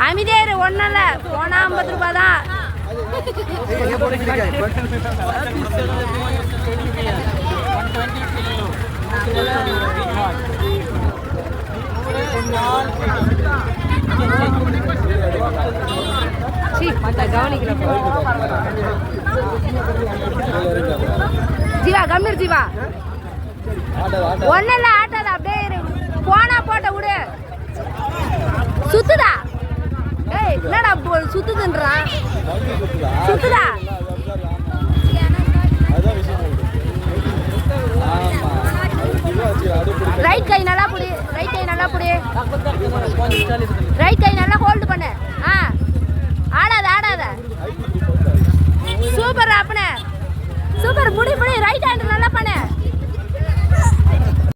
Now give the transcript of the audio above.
அமைதியாரு ஒன்றும் இல்லை போனா 50 ரூபாய் தான். ஜீவா கம்மிர் ஜீவா ஒன்னும் இல்லை ஆட்டாத அப்படியே போனா போட்ட விடு. சுத்துதா ஏய் என்னடா சுத்துதுன்றான் சுத்துதா. ரைட் கை நல்லா புடி ரைட் கை நல்லா புடி ரைட் கை நல்லா ஹோல்டு பண்ணு. ஆடாத ஆடாத சூப்பர் அப்பனே சூப்பர் புடி புடி ரைட் ஹேண்ட் நல்லா